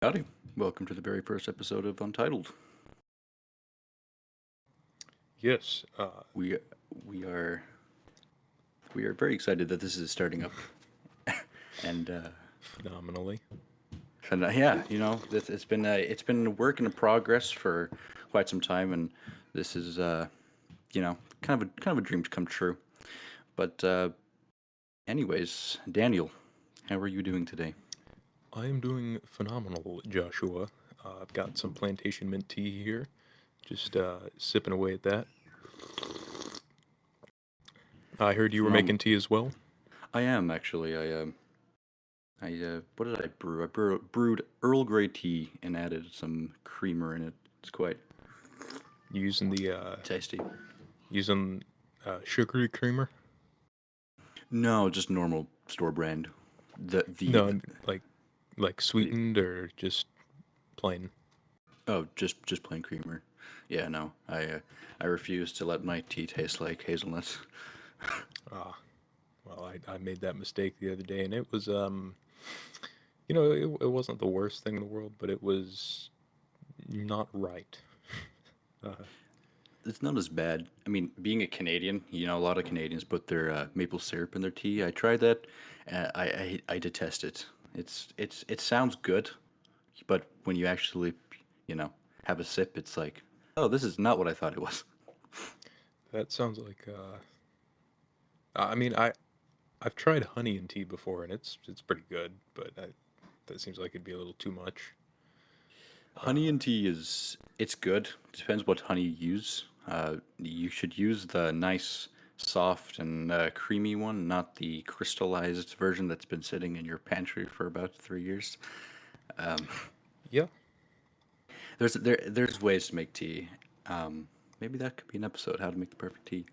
Howdy. Welcome to the very first episode of Untitled. Yes, We we are we are very excited that this is starting up, and phenomenally. yeah, it's been a work in progress for quite some time, and this is kind of a dream to come true. But anyways, Daniel, how are you doing today? I am doing phenomenal, Joshua. I've got some plantation mint tea here, just sipping away at that. I heard you were Phenomenal. making tea as well, I am actually. I what did I brew? Brewed Earl Grey tea and added some creamer in it. It's quite using the tasty. using sugary creamer. No, just normal store brand. The the, No, like the sweetened or just plain. oh, just plain creamer. Yeah, no, I refuse to let my tea taste like hazelnuts. Ah, well, I made that mistake the other day, and it was it wasn't the worst thing in the world, but it was not right. Uh, It's not as bad. I mean, being a Canadian, a lot of Canadians put their maple syrup in their tea. I tried that. I detest it. It sounds good, but when you actually, you know, have a sip, it's like, oh, this is not what I thought it was. that sounds like I mean, I've tried honey and tea before, and it's pretty good, but that seems like it'd be a little too much. Honey Uh, and tea it's good. Depends what honey you use. You should use the nice, soft and creamy one, not the crystallized version that's been sitting in your pantry for about 3 years. Um, yeah, there's ways to make tea. Um, Maybe that could be an episode: how to make the perfect tea.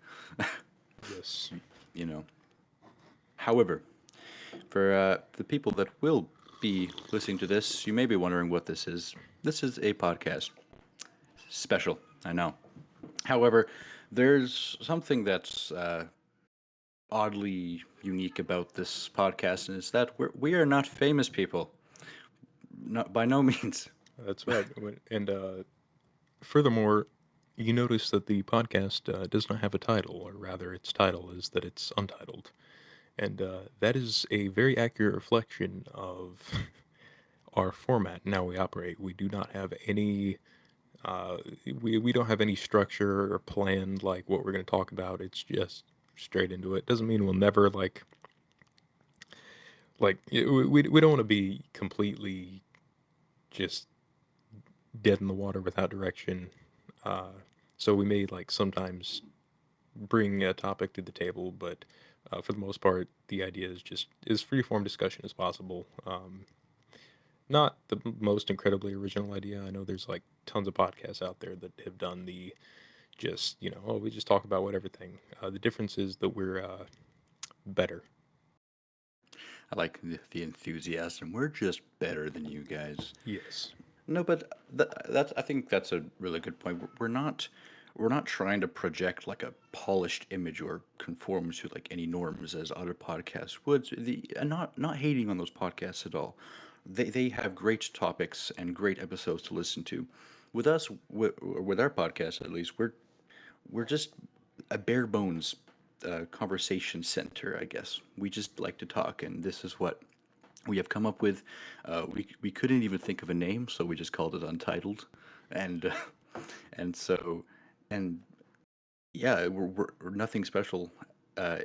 yes, You know. However, for the people that will be listening to this, you may be wondering what this is. This is a podcast special. I know. However, there's something that's oddly unique about this podcast, and it's that we are not famous people. Not by no means. that's right. And furthermore, you notice that the podcast does not have a title, or rather, its title is that it's untitled, and that is a very accurate reflection of our format and how we operate. We do not have any. Uh, we don't have any structure or plan like what we're going to talk about. It's just straight into it. Doesn't mean we'll never we don't want to be completely just dead in the water without direction. Uh, so we may like sometimes bring a topic to the table, but for the most part, the idea is just as free form discussion as possible. Not the most incredibly original idea. I know there's like tons of podcasts out there that have done the just oh, we just talk about whatever thing. The difference is that we're better. I like the enthusiasm. We're just better than you guys. Yes. No, but that's I think that's a really good point. We're not trying to project like a polished image or conform to like any norms as other podcasts would. Not hating on those podcasts at all. They have great topics and great episodes to listen to. With us, with our podcast at least, we're just a bare bones conversation center, I guess. We just like to talk, and this is what we have come up with. We couldn't even think of a name, so we just called it Untitled, and and so and yeah, we're nothing special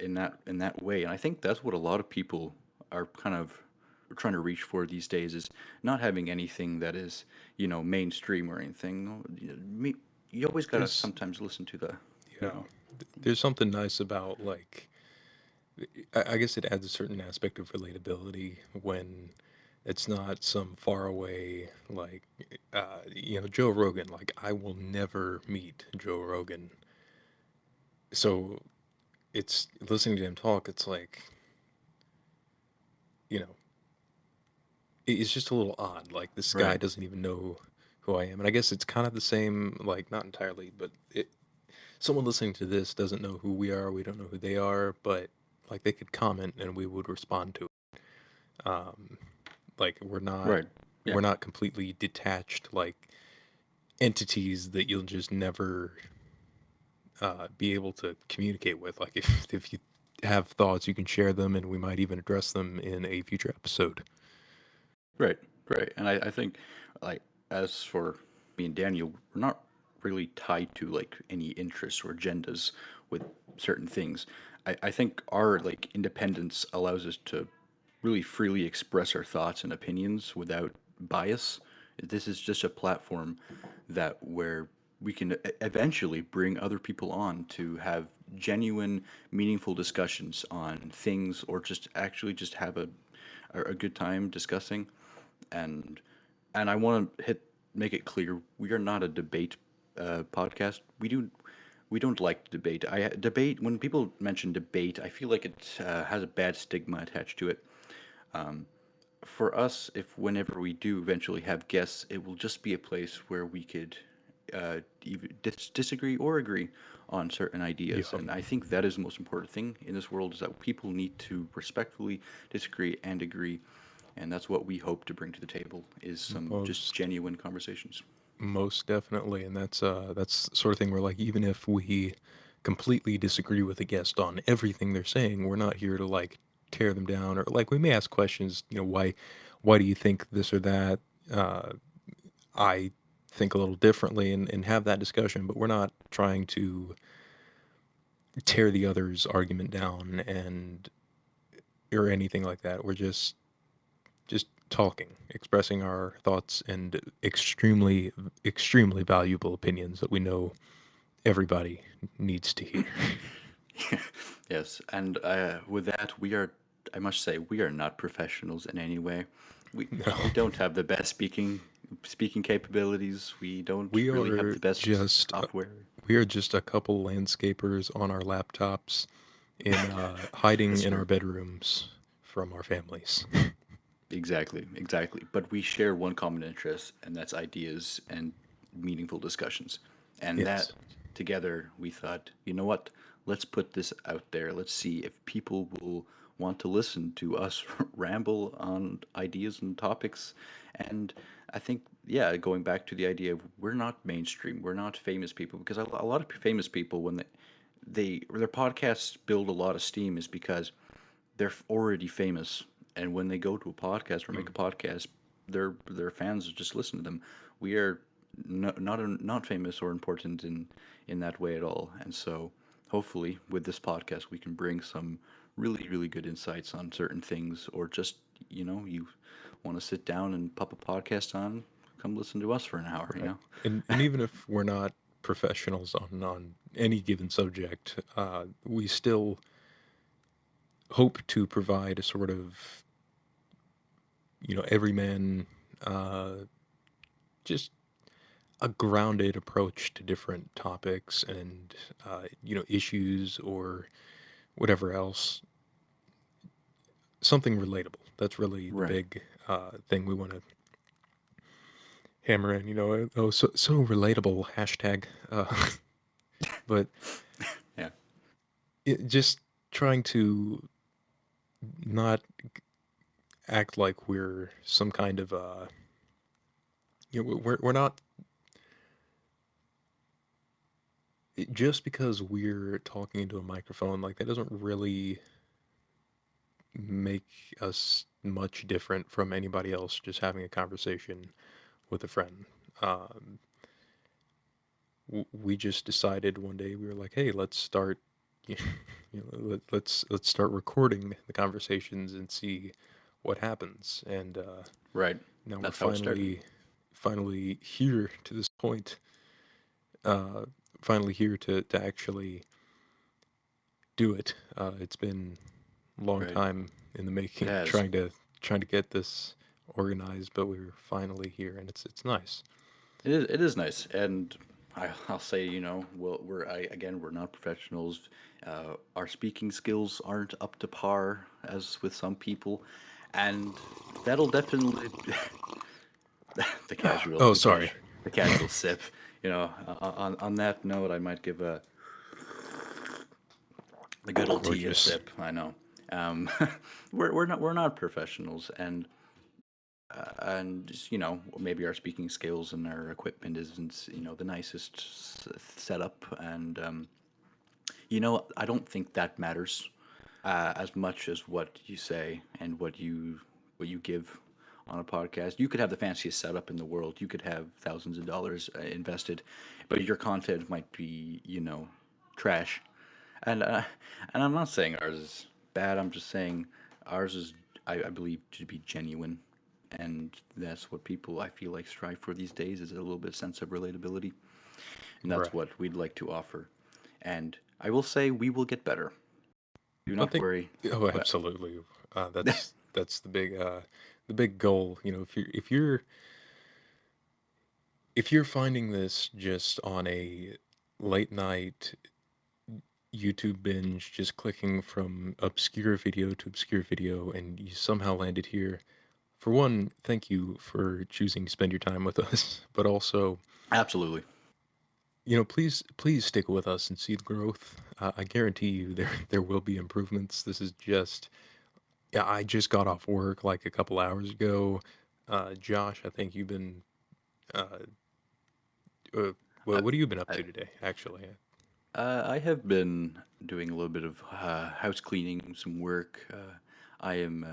in that way, and I think that's what a lot of people are kind of trying to reach for these days is not having anything that is mainstream or anything. You always gotta There's sometimes listen to the you yeah, know there's something nice about like I guess it adds a certain aspect of relatability when it's not some far away like Joe Rogan. Like I will never meet Joe Rogan, so it's listening to him talk. It's like you know it's just a little odd. Like this guy right. doesn't even know who I am, and I guess it's kind of the same. Like not entirely, but someone listening to this doesn't know who we are. We don't know who they are, but like they could comment and we would respond to it. Um, like we're not Right. Yeah. we're not completely detached like entities that you'll just never be able to communicate with. Like if you have thoughts, you can share them, and we might even address them in a future episode. Right, right. And I think, like, as for me and Daniel, we're not really tied to like any interests or agendas with certain things. I think our like independence allows us to really freely express our thoughts and opinions without bias. This is just a platform that where we can eventually bring other people on to have genuine, meaningful discussions on things, or just actually just have a good time discussing. and and I want to hit make it clear we are not a debate podcast. We don't like debate. I debate when people mention debate, I feel like it has a bad stigma attached to it. For us, if whenever we do eventually have guests, it will just be a place where we could either disagree or agree on certain ideas. Yeah, And I think that is the most important thing in this world is that people need to respectfully disagree and agree. And that's what we hope to bring to the table is some just most genuine conversations. most definitely, and that's the sort of thing where like even if we completely disagree with a guest on everything they're saying, we're not here to like tear them down or like we may ask questions. Why do you think this or that? Uh, I think a little differently and have that discussion, but we're not trying to tear the other's argument down and or anything like that. We're just talking, expressing our thoughts and extremely valuable opinions that we know everybody needs to hear. Yes, and with that, I must say, we are not professionals in any way. We No, we don't have the best speaking capabilities. We don't we really have are the best just software. we are just a couple landscapers on our laptops in hiding That's in true. our bedrooms from our families. Exactly, exactly. But we share one common interest, and that's ideas and meaningful discussions. And that Yes. together, we thought, you know what? Let's put this out there. Let's see if people will want to listen to us ramble on ideas and topics. And I think, yeah, going back to the idea of we're not mainstream, we're not famous people, because a lot of famous people, when their podcasts build a lot of steam, is because they're already famous, and when they go to a podcast or make Mm. a podcast, their fans just listen to them. We are not famous or important in that way at all, and so hopefully with this podcast we can bring some really good insights on certain things, or just you want to sit down and pop a podcast on, come listen to us for an hour. Right. And even if we're not professionals on any given subject, we still hope to provide a sort of everyman, uh, just a grounded approach to different topics and issues or whatever else, something relatable. That's really the Right. big thing we want to hammer in. Oh, so relatable hashtag. But Yeah. just trying to not act like we're some kind of we're not just because we're talking into a microphone like that doesn't really make us much different from anybody else just having a conversation with a friend. Um, we just decided one day we were like, hey, let's start. Let's start recording the conversations and see what happens. And Right. now we're That's how it started. finally here to this point. Uh, finally here to actually do it. It's been a long Right. time in the It making, has. trying to get this organized, but we're finally here, and it's nice. It is nice, and I'll say, well, we're not professionals. Our speaking skills aren't up to par as with some people, and that'll definitely the casual, Oh, the sorry. casual, the casual sip. On that note, I might give the good old tea a Gorgeous. sip. I know. Um, we're not professionals, and and just, maybe our speaking skills and our equipment isn't the nicest setup, and I don't think that matters as much as what you say and what you give on a podcast. You could have the fanciest setup in the world. You could have thousands of dollars invested, but your content might be, trash. And I'm not saying ours is bad. I'm just saying ours is, I believe, to be genuine, and that's what people I feel like strive for these days is a little bit sense of relatability, and that's Right. what we'd like to offer. And I will say we will get better. Do I not think. worry. Oh, But absolutely. That's the big goal. If you're finding this just on a late night YouTube binge, just clicking from obscure video to obscure video, and you somehow landed here, for one, thank you for choosing to spend your time with us. But also, absolutely. please stick with us and see the growth. I guarantee you there will be improvements. This is just Yeah, I just got off work like a couple hours ago. Josh, I think you've been uh, uh well, Uh, what have you been up I, to today, actually? I have been doing a little bit of house cleaning, some work. I am,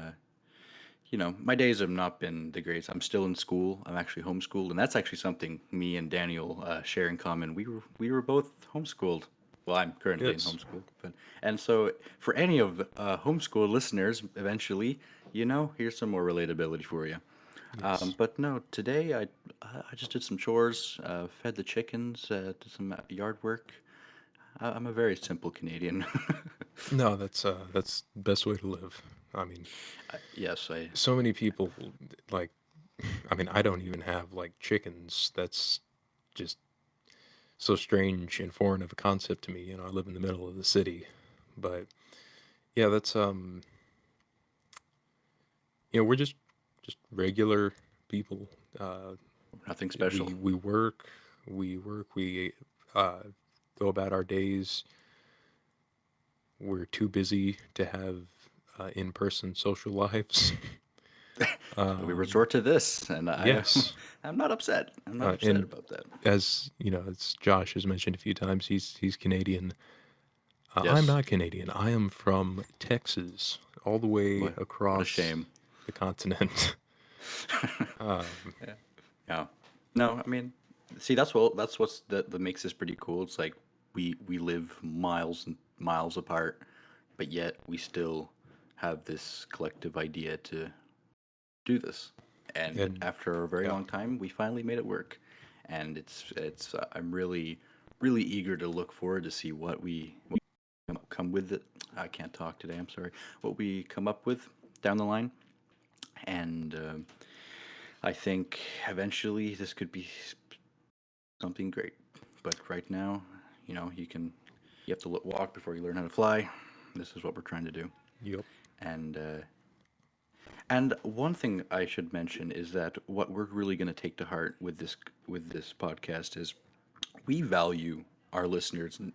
my days have not been the greatest. I'm still in school. I'm actually homeschooled, and that's actually something me and Daniel share in common. We were both homeschooled. Well, I'm currently in Yes. homeschool, and so for any of homeschool listeners, eventually, here's some more relatability for you. Yes. But no, today I just did some chores, fed the chickens, did some yard work. I'm a very simple Canadian. No, that's the best way to live. I mean, Yes, I. so many people like I mean, I don't even have like chickens. That's just so strange and foreign of a concept to me. I live in the middle of the city. But yeah, that's we're just regular people. Uh Nothing special. we work, we uh, go about our days. We're too busy to have in-person social lives. So we um, resort to this, and yes, I'm not upset. I'm not upset and about that. as Josh has mentioned a few times, he's Canadian. I'm Yes. not Canadian. I am from Texas, all the way What a across shame. the continent. um, Yeah. Yeah. No, I mean, see, that's what's that makes this pretty cool. It's like we live miles and miles apart, but yet we still have this collective idea to do this. And and after a very yeah, long time, we finally made it work. And it's I'm really eager to look forward to see what we come with it. I can't talk today. I'm sorry. What we come up with down the line, and I think eventually this could be something great. But right now, you have to walk before you learn how to fly. This is what we're trying to do. yep, And and one thing I should mention is that what we're really going to take to heart with this podcast is we value our listeners and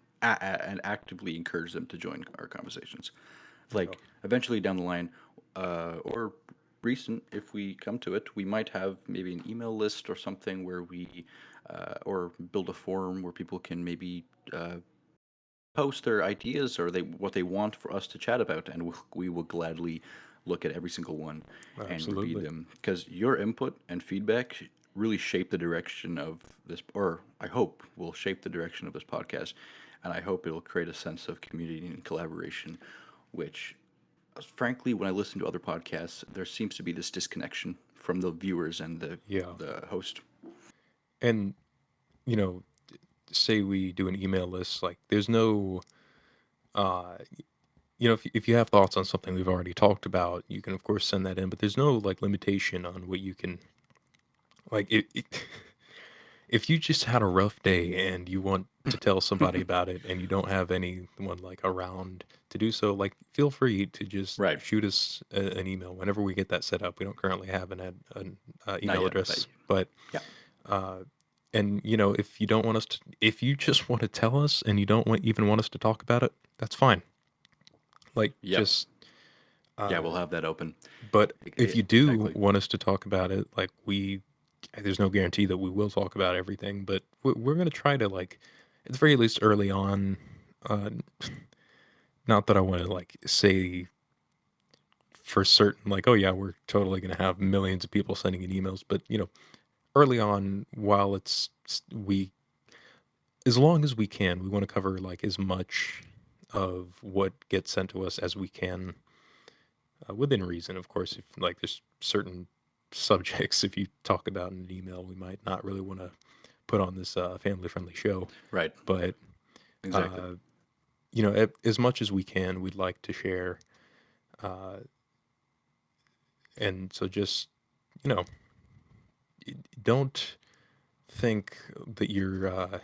actively encourage them to join our conversations. yep, Like eventually down the line, or recent, if we come to it, we might have maybe an email list or something where or build a forum where people can maybe post their ideas or what they want for us to chat about, and we will gladly look at every single one and review absolutely. them because your input and feedback really shape the direction of this, or I hope will shape the direction of this podcast, and I hope it'll create a sense of community and collaboration, which frankly, when I listen to other podcasts, there seems to be this disconnection from the viewers and the Yeah, the host. and you know, say we do an email list, like there's no uh if you have thoughts on something we've already talked about, you can of course send that in, but there's no like limitation on what you can if you just had a rough day and you want to tell somebody about it and you don't have anyone like around to do so, like feel free to just Right. shoot us an email whenever we get that set up. We don't currently have an Not email yet. Not address, yet. but Yeah. uh, and if you don't want us to, if you just want to tell us and you don't even want us to talk about it, that's fine. Like Yep. just Yeah, Uh, we'll have that open. but if you do Exactly. want us to talk about it, like there's no guarantee that we will talk about everything, but we're going to try to, like, at the very least early on, uh, not that I want to like say for certain, like, oh yeah, we're totally going to have millions of people sending in emails, but early on, while we, as long as we can, we want to cover like as much of what gets sent to us as we can, within reason. Of course, if like there's certain subjects, if you talk about in an email, we might not really want to put on this family friendly show. Right. But Exactly. uh, as much as we can, we'd like to share. Uh, and so just, you know, don't think that your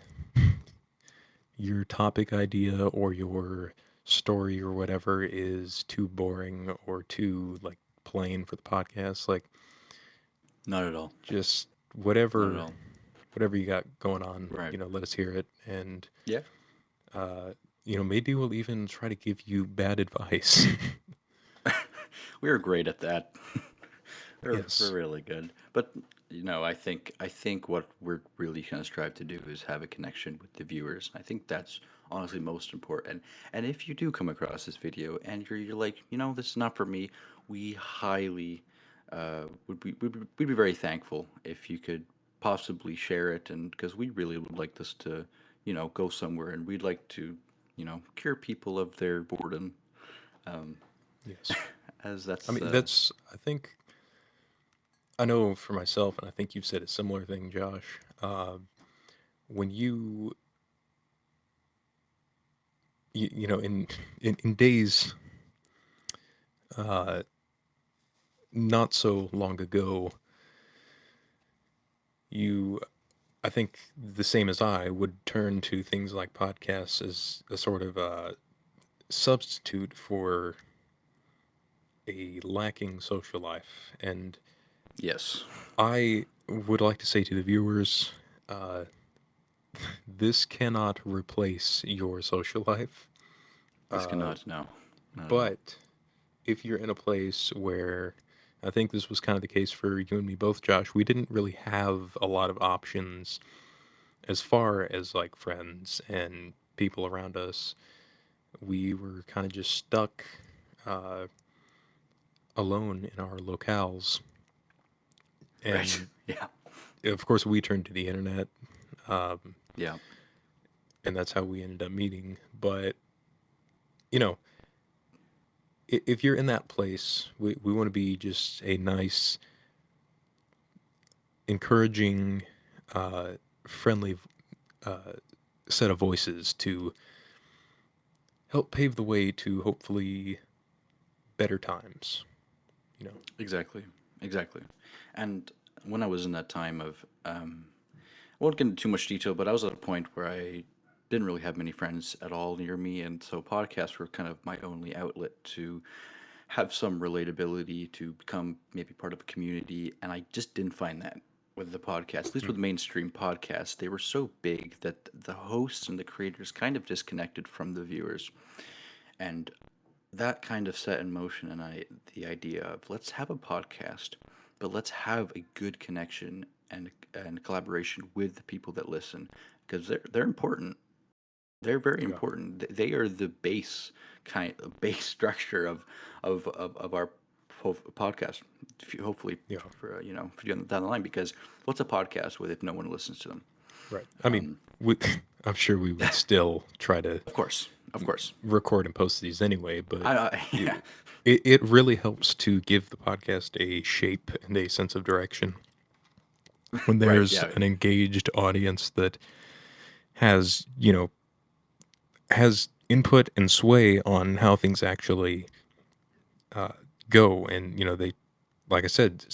topic idea or your story or whatever is too boring or too like plain for the podcast. Like, Not at all. just Not at whatever all. whatever you got going on, Right. let us hear it. And Yeah. uh maybe we'll even try to give you bad advice. We are great at that. We're Yes. really good. But I think what we're really gonna strive to do is have a connection with the viewers. I think that's honestly most important. And if you do come across this video and you're like, this is not for me, we highly we'd be very thankful if you could possibly share it, and because we really would like this to, go somewhere, and we'd like to, cure people of their boredom, um, Yes. as I that's mean, that's, I think, I know for myself, and I think you've said a similar thing, Josh. When in days uh, not so long ago, you, I think, the same as I would turn to things like podcasts as a sort of substitute for a lacking social life. And yes. I would like to say to the viewers, uh, this cannot replace your social life. This Uh, cannot, no, not at all. but if you're in a place where, I think this was kind of the case for you and me both, Josh, we didn't really have a lot of options as far as like friends and people around us. We were kind of just stuck uh, alone in our locales. Right. And Yeah. of course, we turned to the internet, um, Yeah. and that's how we ended up meeting. But, you know, if you're in that place, we want to be just a nice, encouraging, uh, friendly uh, set of voices to help pave the way to hopefully better times. You know, Exactly. Exactly. And when I was in that time of, I won't get into too much detail, but I was at a point where I didn't really have many friends at all near me, and so podcasts were kind of my only outlet to have some relatability, to become maybe part of a community, and I just didn't find that with the podcast. At least mm, with mainstream podcasts, they were so big that the hosts and the creators kind of disconnected from the viewers, and that kind of set in motion and the idea of let's have a podcast, but let's have a good connection and collaboration with the people that listen, because they're important. They're very yeah, important. They are the kind of base structure of our podcast. Hopefully, yeah, for you down the line, because what's a podcast with if no one listens to them? right. I mean, we, I'm sure we would still try to Of course, of course. record and post these anyway, but Yeah, it, it really helps to give the podcast a shape and a sense of direction when right. there's Yeah, an engaged audience that has, has input and sway on how things actually uh, go. And, they, like I said,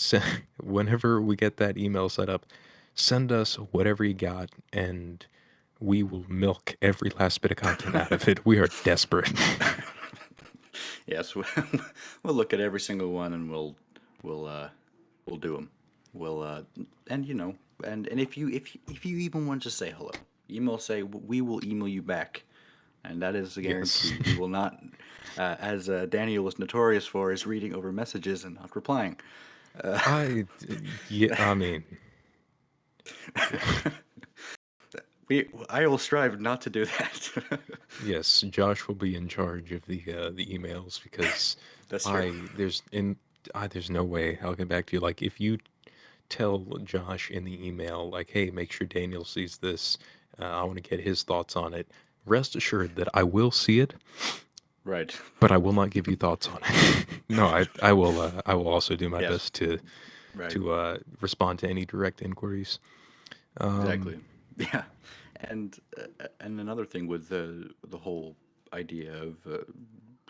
whenever we get that email set up, send us whatever you got and we will milk every last bit of content out of it. We are desperate. yes, we'll look at every single one and we'll uh we'll do them. We'll and and if you even want to say hello, email say we will email you back, and that is a Yes. guarantee. We will not, as Daniel was notorious for, is reading over messages and not replying. Uh, Yeah, I mean, yeah. I will strive not to do that. Yes, Josh will be in charge of the emails because That's true. I there's no way I'll get back to you. Like if you tell Josh in the email, like, hey, make sure Daniel sees this. I want to get his thoughts on it. Rest assured that I will see it, Right. but I will not give you thoughts on it. No, I will also do my Yes. best Right. to respond to any direct inquiries. Um, Exactly. Yeah. And another thing with the whole idea of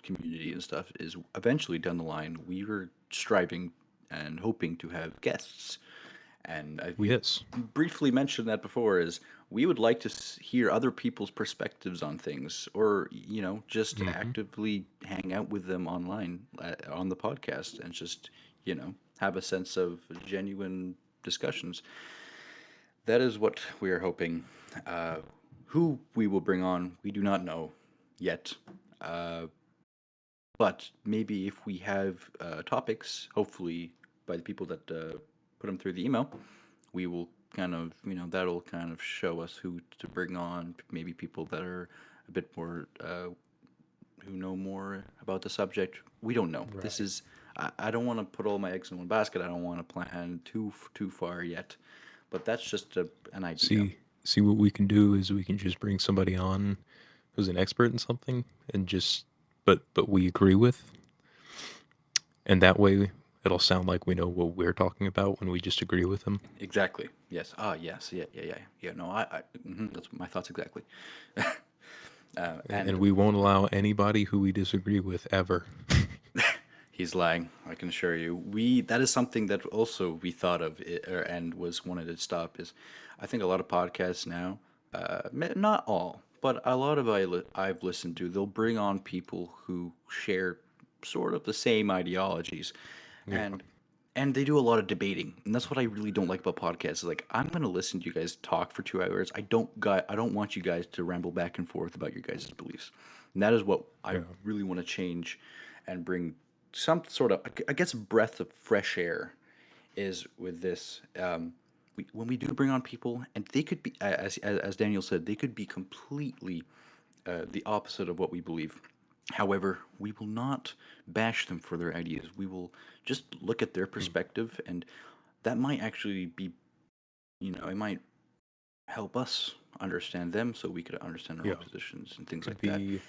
community and stuff is eventually down the line we were striving and hoping to have guests, and we yes. briefly mentioned that before. Is we would like to hear other people's perspectives on things, or just Hmm. actively hang out with them online on the podcast, and just have a sense of genuine discussions. That is what we are hoping. Uh, who we will bring on, we do not know yet. Uh, but maybe if we have topics, hopefully by the people that put them through the email, we will kind of, that'll kind of show us who to bring on. Maybe people that are a bit more, who know more about the subject. We don't know. This Right. is, I don't want to put all my eggs in one basket. I don't want to plan too far yet. But that's just an idea. See what we can do is we can just bring somebody on who's an expert in something and just but we agree with, and that way it'll sound like we know what we're talking about when we just agree with them. Exactly. Yes. Ah, yes. Yeah. Yeah. Yeah. Yeah. No, that's my thoughts exactly. And And we won't allow anybody who we disagree with ever. he's lying. I can assure you. That is something that also we thought of and was wanted to stop. Is I think a lot of podcasts now, not all, but a lot of I've listened to, they'll bring on people who share sort of the same ideologies, Yeah. and they do a lot of debating, and that's what I really don't like about podcasts. Is like, I'm gonna listen to you guys talk for 2 hours. I don't want you guys to ramble back and forth about your guys' beliefs, and that is what I Yeah. really want to change, and bring some sort of, I guess, breath of fresh air. Is with this, when we do bring on people, and they could be, as Daniel said, they could be completely the opposite of what we believe. However, we will not bash them for their ideas. We will just look at their Mm. perspective, and that might actually be, it might help us understand them so we could understand our own Yeah. positions and things Could like that. be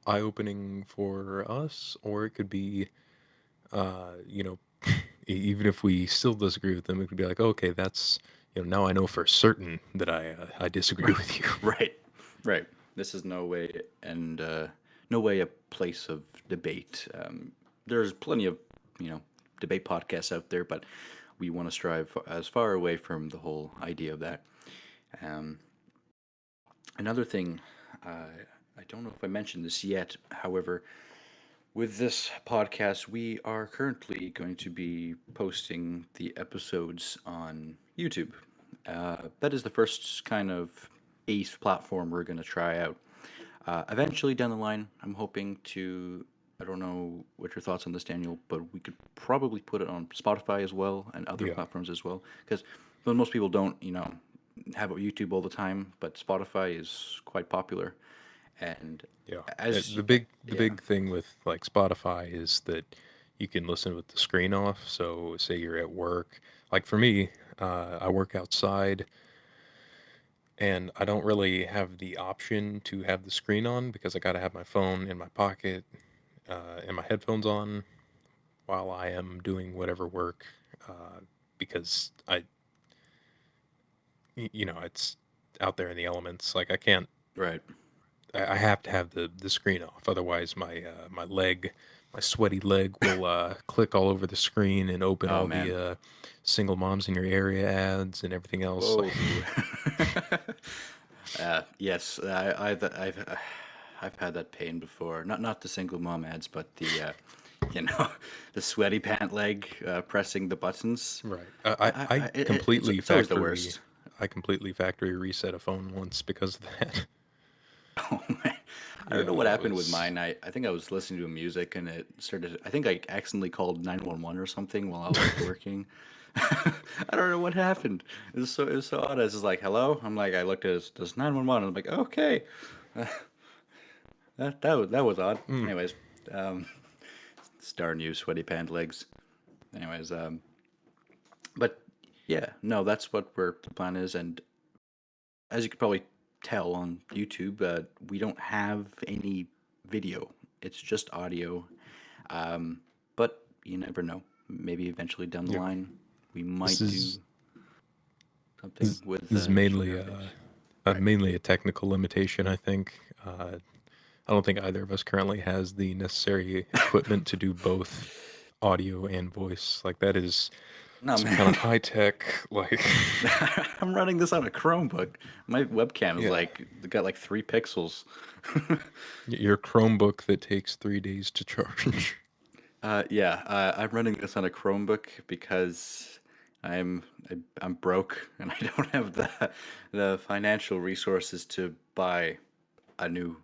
eye opening for us, or it could be, you know, even if we still disagree with them, it could be like, okay, that's, now I know for certain that I disagree with you. Right, right. This is no way a place of debate. There's plenty of you know debate podcasts out there, but we want to strive as far away from the whole idea of that. Um, Another thing, I don't know if I mentioned this yet. However, with this podcast, we are currently going to be posting the episodes on YouTube. That is the first kind of base platform we're going to try out. Eventually, down the line, I'm hoping to. I don't know what your thoughts on this, Daniel, but we could probably put it on Spotify as well and other Yeah. platforms as well. Because most people don't, have YouTube all the time, but Spotify is quite popular. And Yeah. as The yeah, big thing with like Spotify is that you can listen with the screen off. So say you're at work. Like for me, I work outside and I don't really have the option to have the screen on because I got to have my phone in my pocket and my headphones on while I am doing whatever work because it's out there in the elements. Like I can't right. I have to have the screen off, otherwise my leg, my sweaty leg will click all over the screen and open Oh all the man. single moms in your area ads and everything else. Like, Whoa. Yes, I've had that pain before. Not the single mom ads, but the you know the sweaty pant leg pressing the buttons. right, I it's always the worst. I completely factory reset a phone once because of that. Oh man. I don't know what Yeah, it happened with was. mine. I think I was listening to music and it started. I think I accidentally called 911 or something while I was working. I don't know what happened. It was so odd. I was just like, "Hello." I'm like, I looked at this 911. I'm like, okay, that was odd. Mm, Anyways, um, darn you, sweaty pant legs. Anyways, but yeah, no, that's what the plan is, and as you could probably tell on YouTube, we don't have any video. It's just audio. But you never know. Maybe eventually down the yeah, line, we this might do is something this, with this is visual mainly interface. Right. mainly a technical limitation. I think. I don't think either of us currently has the necessary equipment to do both audio and voice. Like that is No, some kind of man. high tech. Like I'm running this on a Chromebook. My webcam is yeah, like got like 3 pixels. your Chromebook that takes 3 days to charge. Yeah, I'm running this on a Chromebook because I'm I'm broke and I don't have the financial resources to buy a new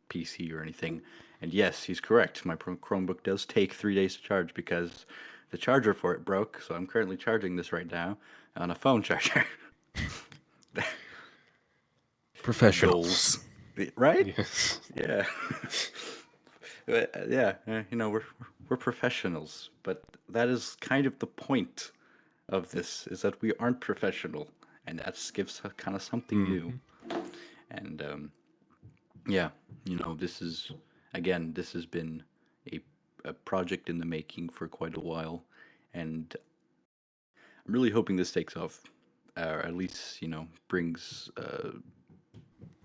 PC or anything. And yes, he's correct. My Chromebook does take 3 days to charge because the charger for it broke. So I'm currently charging this right now on a phone charger. Professionals. Goals, right? Yes. Yeah. Yeah, we're professionals, but that is kind of the point of this is that we aren't professional, and that gives kind of something new. Hmm. And yeah, this has been a a project in the making for quite a while, and I'm really hoping this takes off, or at least brings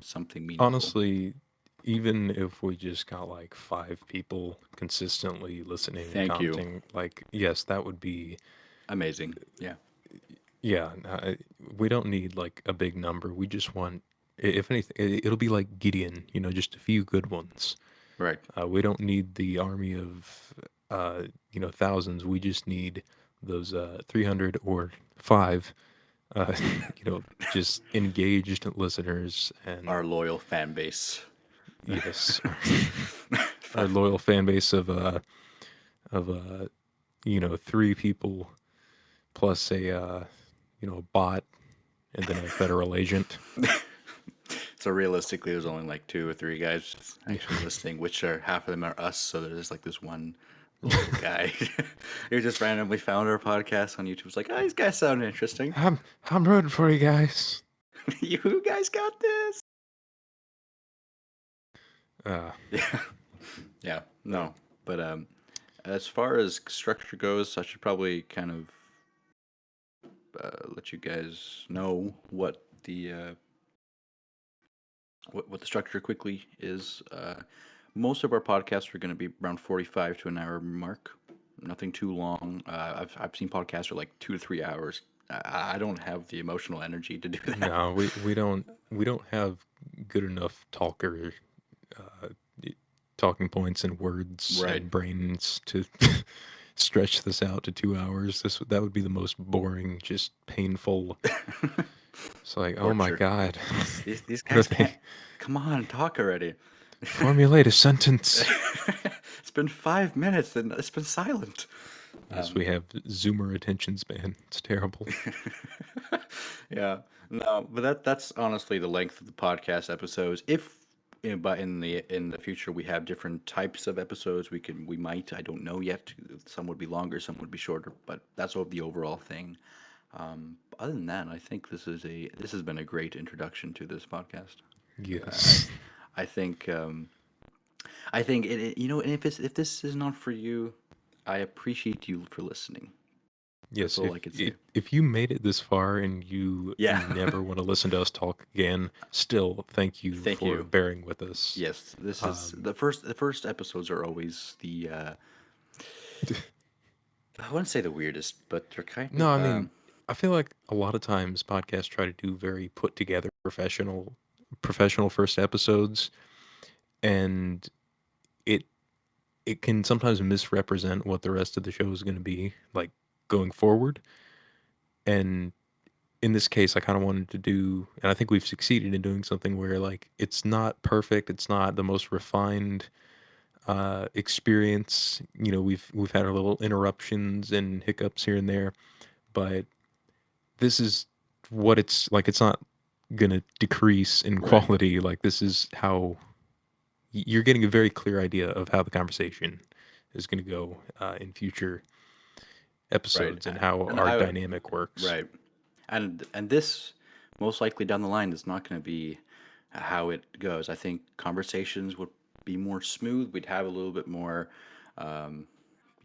something meaningful. Honestly, even if we just got like 5 people consistently listening and Thank you. commenting, like, yes, that would be, Amazing. Yeah. yeah, we don't need like a big number. We just want, if anything, it'll be like Gideon, just a few good ones. Right. We don't need the army of, thousands. We just need those 300 or five, uh, just engaged listeners. Our And loyal fan base. yes, our loyal fan base of 3 people plus a bot and then a federal agent. So realistically, there's only like 2 or 3 guys Yeah. actually listening, which are half of them are us. So there's like this one loyal guy who just randomly found our podcast on YouTube. Was like, oh, these guys sound interesting. I'm rooting for you guys. You guys got this. Uh, Yeah, yeah, no, but as far as structure goes, I should probably kind of let you guys know what the structure quickly is. Most of our podcasts are going to be around 45 to an hour mark. Nothing too long. I've seen podcasts are like 2 to 3 hours. I don't have the emotional energy to do that. no, we don't have good enough uh, talking points and words Right. and brains to stretch this out to 2 hours. That would be the most boring, just painful. It's like, oh my Torture. god, These what are guys they? can't. Come on, talk already. Formulate a sentence. It's been 5 minutes and it's been silent. Yes, we have Zoomer attention span. It's terrible. Yeah, no, but that's honestly the length of the podcast episodes. If but in the future we have different types of episodes, we might, I don't know yet. Some would be longer, some would be shorter, but that's the overall thing. Other than that, I think this has been a great introduction to this podcast. Yes. I think and if this is not for you, I appreciate you for listening. That's Yes, all I could say. if you made it this far and you Yeah. never want to listen to us talk again, still thank you Thank for you. bearing with us. Yes, this is Um, the first episodes are always I wouldn't say the weirdest, but they're kind no, of I mean, I feel like a lot of times podcasts try to do very put together professional first episodes, and it it can sometimes misrepresent what the rest of the show is going to be like going forward. And in this case, I kind of wanted to do, and I think we've succeeded in doing something where like it's not perfect, it's not the most refined experience. We've had our little interruptions and hiccups here and there, but this is what it's like. It's not gonna decrease in Right. quality. Like this is how you're getting a very clear idea of how the conversation is going to go in future Right. episodes and how And our I dynamic works. right. And this most likely down the line is not going to be how it goes. I think conversations would be more smooth. We'd have a little bit more, um,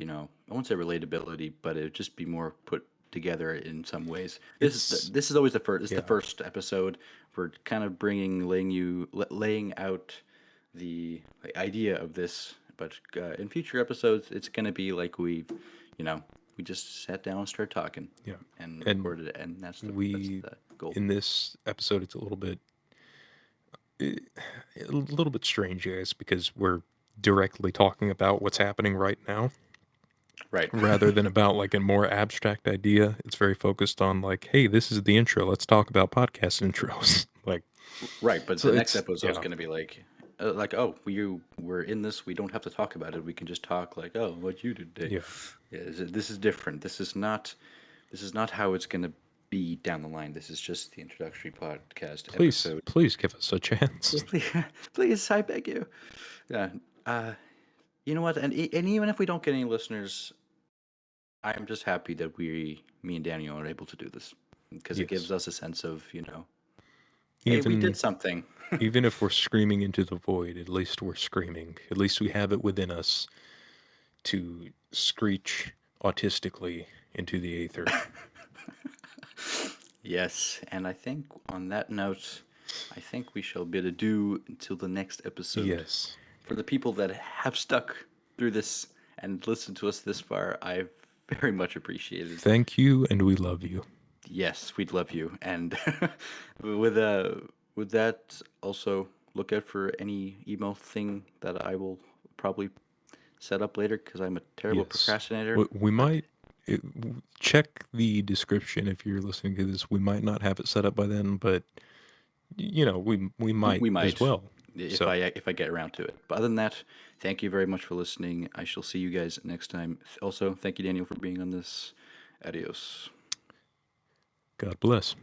I won't say relatability, but it would just be more put together in some ways. It's This is always the first. It's the yeah, first episode. We're kind of laying out the idea of this, but in future episodes, it's going to be like you know, we just sat down and started talking yeah, and and recorded it, and that's we the goal. in this episode it's eh, a little bit strange, guys, because we're directly talking about what's happening right now Right. rather than about like a more abstract idea. It's very focused on like, hey, this is the intro. Let's talk about podcast intros. Like, Right, but so the next it's episode is yeah, going to be like, oh, we're in this. We don't have to talk about it. We can just talk like, oh, what you did today. yeah. Yeah, this is different. This is not how it's going to be down the line. This is just the introductory podcast Please, episode. please give us a chance. Yeah, please, please, I beg you. Yeah. Uh, you know what? And even if we don't get any listeners, I'm just happy that me and Daniel are able to do this because it gives Yes. us a sense of, hey, we did Even something. even if we're screaming into the void, at least we're screaming. At least we have it within us to screech autistically into the aether. Yes, and I think on that note, I think we shall bid adieu until the next episode. Yes. For the people that have stuck through this and listened to us this far, I've very much appreciated. Thank you and we love you. Yes, we'd love you. And with uh with that, also look out for any email thing that I will probably set up later because I'm a terrible Yes. procrastinator. We But might check the description if you're listening to this. We might not have it set up by then, but we might we as might well. So, if I get around to it. But other than that, thank you very much for listening. I shall see you guys next time. Also, thank you, Daniel, for being on this. Adios. God bless.